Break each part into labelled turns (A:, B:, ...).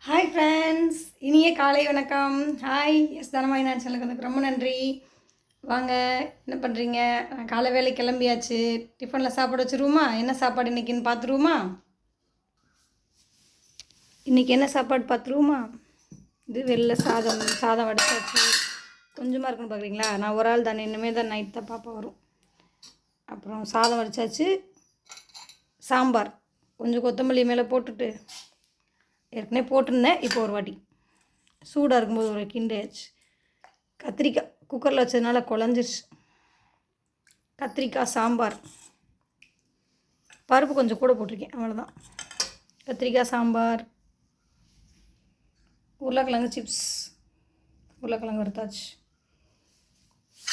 A: Hi friends, இனிய காலை வணக்கம். ஹாய் தனமாய் நான் சேனலுக்கு ரொம்ப நன்றி. வாங்க, என்ன பண்ணுறீங்க? நான் காலை வேலை கிளம்பியாச்சு. டிஃபனில் சாப்பாடு வச்சுருவோமா? என்ன சாப்பாடு இன்றைக்கின்னு பார்த்துருவோமா? இன்றைக்கி என்ன சாப்பாடு பார்த்துருவோமா? இது வெள்ளை சாதம் வடிச்சாச்சு. கொஞ்சமாக இருக்குன்னு பார்க்குறீங்களா? நான் ஒரு ஆள் தானே, இனிமேல் தான் நைட் தான் பாப்பா வரும். அப்புறம் சாதம் வடிச்சாச்சு. சாம்பார் கொஞ்சம் கொத்தமல்லி மேலே போட்டுட்டு ஏற்கனவே போட்டிருந்தேன். இப்போ ஒரு வாட்டி சூடாக இருக்கும்போது ஒரு கிண்டியாச்சு. கத்திரிக்காய் குக்கரில் வச்சதுனால குழஞ்சிருச்சு. கத்திரிக்காய் சாம்பார், பருப்பு கொஞ்சம் கூட போட்டிருக்கேன், அவ்வளோதான். கத்திரிக்காய் சாம்பார், உருளைக்கிழங்கு சிப்ஸ், உருளைக்கிழங்கு வறுத்தாச்சு.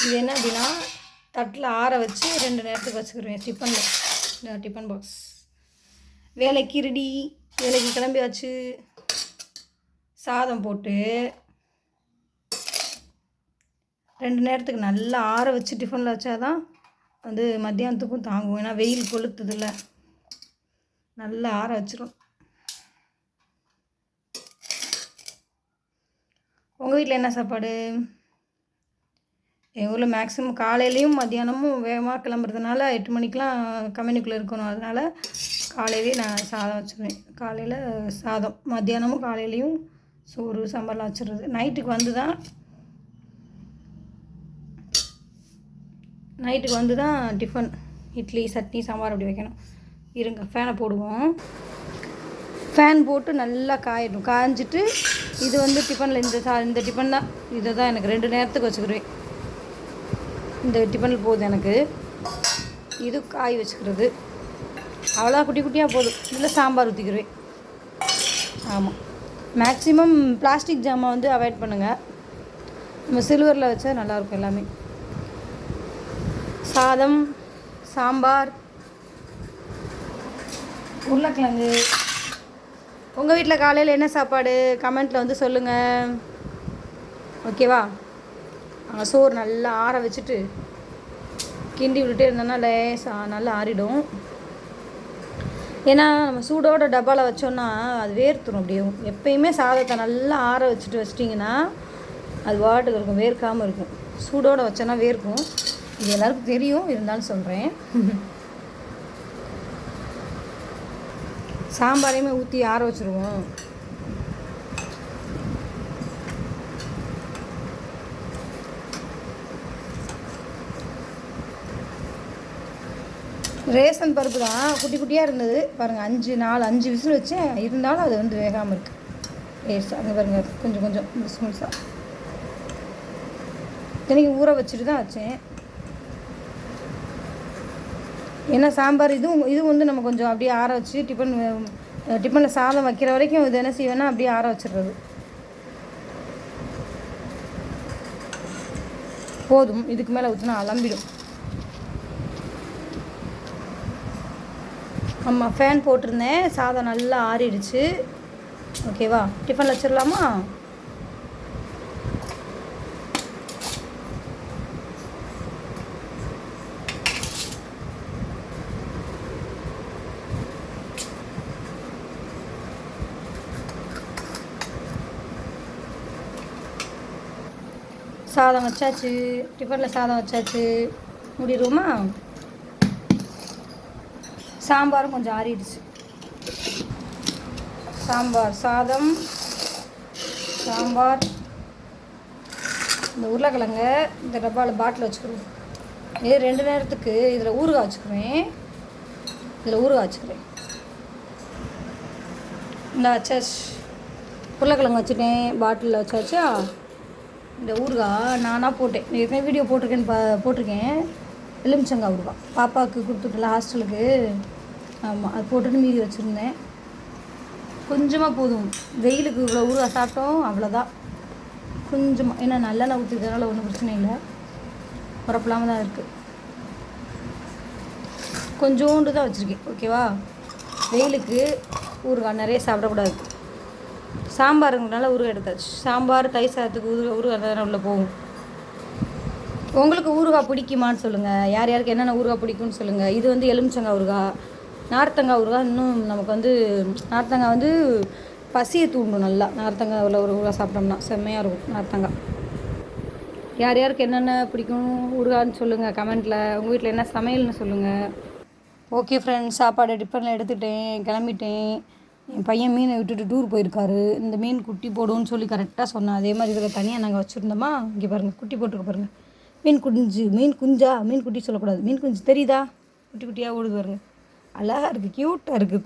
A: இது என்ன அப்படின்னா, தட்டில் ஆற வச்சு 2 நேரத்துக்கு வச்சுக்கிடுவேன் டிஃபனில். டிஃபன் பாக்ஸ் வேலைக்கு ரெடி. வேலைக்கு கிளம்பியாச்சு. சாதம் போட்டு 2 நேரத்துக்கு நல்லா ஆற வச்சு டிஃபனில் வச்சாதான் வந்து மத்தியானத்துக்கும் தாங்கும். ஏன்னா வெயில் கொளுத்துதில்ல, நல்லா ஆற வச்சிடும். உங்கள் வீட்டில் என்ன சாப்பாடு? எங்கள் ஊரில் மேக்ஸிமம் காலையிலையும் மத்தியானமும் வேகமாக கிளம்புறதுனால 8 மணிக்கெலாம் கம்பெனிக்குள்ளே இருக்கணும். அதனால் காலையிலே நான் சாதம் வச்சுருவேன். காலையில் சாதம், மத்தியானமும் காலையிலையும் சோறு சாம்பார்லாம் வச்சுருது. நைட்டுக்கு வந்து தான் டிஃபன், இட்லி சட்னி சாம்பார் அப்படி வைக்கணும். இருங்க, ஃபேனை போடுவோம். ஃபேன் போட்டு நல்லா காயிடும். காய்ஞ்சிட்டு இது வந்து டிஃபனில் இந்த டிஃபன் தான். இதை தான் எனக்கு 2 நேரத்துக்கு வச்சுக்கிடுவேன். இந்த டிஃபனில் போகுது எனக்கு. இது காய் வச்சுக்கிறது அவ்வளோ குட்டி குட்டியாக போதும். இதில் சாம்பார் ஊற்றிக்கிடுவேன். ஆமாம், மேக்ஸிமம் பிளாஸ்டிக் ஜாமான் வந்து அவாய்ட் பண்ணுங்கள். நம்ம சில்வரில் வச்சா நல்லாயிருக்கும் எல்லாமே. சாதம், சாம்பார், உருளைக்கிழங்கு. உங்கள் வீட்டில் காலையில் என்ன சாப்பாடு? கமெண்ட்டில் வந்து சொல்லுங்கள், ஓகேவா? சோறு நல்லா ஆற வச்சுட்டு கிண்டி விட்டுட்டே இருந்தோன்னா நல்லா ஆறிடும். ஏன்னா நம்ம சூடோட டப்பாவில் வச்சோன்னா அது வேர்த்துரும். அப்படியே எப்பயுமே சாதத்தை நல்லா ஆற வச்சிட்டிங்கன்னா அது வாட்டுக்கு இருக்கும், வேர்க்காமல் இருக்கும். சூடோடு வச்சோன்னா வேர்க்கும். இது எல்லாருக்கும் தெரியும், இருந்தாலும் சொல்கிறேன். சாம்பாரையுமே ஊற்றி ஆற வச்சுருவோம். ரேஷன் பருப்பு தான், குட்டி குட்டியாக இருந்தது பாருங்கள். 5 விசில் வச்சேன், இருந்தாலும் அது வந்து வேகாமல் இருக்குது. அங்கே பாருங்கள், கொஞ்சம் முழுசாக இன்றைக்கி ஊற வச்சுட்டு தான் வச்சேன். ஏன்னா சாம்பார் இது வந்து நம்ம கொஞ்சம் அப்படியே ஆற வச்சு டிஃபனில் சாதம் வைக்கிற வரைக்கும் இது என்ன செய்வேன்னா அப்படியே ஆற வச்சிடுறது போதும். இதுக்கு மேலே ஊற்றினா அலம்பிடும். ஆமாம், ஃபேன் போட்டிருந்தேன். சாதம் நல்லா ஆறிடுச்சு. ஓகேவா? டிஃபனில் வச்சிடலாமா? சாதம் வச்சாச்சு. டிஃபனில் சாதம் வச்சாச்சு. மூடிடுவோமா? சாம்பாரும் கொஞ்சம் ஆறிடுச்சு. சாம்பார், சாதம், சாம்பார். இந்த உருளைக்கிழங்க இந்த டப்பாவில் பாட்டில் வச்சுக்கிறோம். இது 2 நேரத்துக்கு இதில் ஊறுகாய் வச்சுக்கிறேன். இந்த வச்சாச்சு. உருளைக்கிழங்கு வச்சுட்டேன், பாட்டிலில் வச்சாச்சா. இந்த ஊறுகாய் நானாக போட்டேன். ஏற்கனவே வீடியோ போட்டிருக்கேன். எலுமிச்சங்காய் ஊறுகாய் பாப்பாவுக்கு கொடுத்துட்டல ஹாஸ்டலுக்கு. ஆமாம், அது போட்டுட்டு மீதி வச்சுருந்தேன். கொஞ்சமாக போதும். வெயிலுக்கு இவ்வளோ ஊறுகாய் சாப்பிட்டோம், அவ்வளோதான். கொஞ்சமாக, ஏன்னா நல்லெண்ணெய் ஊற்றிக்கிறதுனால ஒன்றும் பிரச்சனை இல்லை, உரப்பில்லாமல் தான் இருக்குது. கொஞ்சோண்டு தான் வச்சுருக்கேன், ஓகேவா? வெயிலுக்கு ஊறுகாய் நிறைய சாப்பிடக்கூடாது. சாம்பாருங்கனால ஊறுகாய் எடுத்தாச்சு. சாம்பார் தயிர் சாதத்துக்கு ஊறுகாய் தானே உள்ளே போகும். உங்களுக்கு ஊறுகாய் பிடிக்குமான்னு சொல்லுங்கள். யார் யாருக்கு என்னென்ன ஊறுகாய் பிடிக்கும்னு சொல்லுங்கள். இது வந்து எலுமிச்சங்காய் ஊறுகாய். நார்த்தங்காய் ஊறுகாய் இன்னும் நமக்கு வந்து நார்த்தங்காய் வந்து பசியை தூண்டும் நல்லா. நார்த்தங்காய் அதில் ஒரு ஊறுகாய் சாப்பிட்டோம்னா செம்மையாக இருக்கும் நார்த்தங்காய். யார் யாருக்கு என்னென்ன பிடிக்கும் ஊறுகான்னு சொல்லுங்கள் கமெண்ட்டில். உங்கள் வீட்டில் என்ன சமையல்னு சொல்லுங்கள். ஓகே ஃப்ரெண்ட்ஸ், சாப்பாடு டிஃபனில் எடுத்துட்டேன், கிளம்பிட்டேன். என் பையன் மீனை விட்டுட்டு டூர் போயிருக்காரு. இந்த மீன் குட்டி போடுன்னு சொல்லி கரெக்டாக சொன்னேன். அதே மாதிரி இதில் தனியாக நாங்கள் வச்சுருந்தோமா, இங்கே பாருங்கள் குட்டி போட்டுருக்க பாருங்கள். மீன் குஞ்சு, மீன் குஞ்சா, மீன் குட்டி சொல்லக்கூடாது, மீன் குஞ்சு தெரியுதா? குட்டி குட்டியாக ஓடுது பாருங்கள். அழகாக இருக்குது, க்யூட்டாக இருக்குது.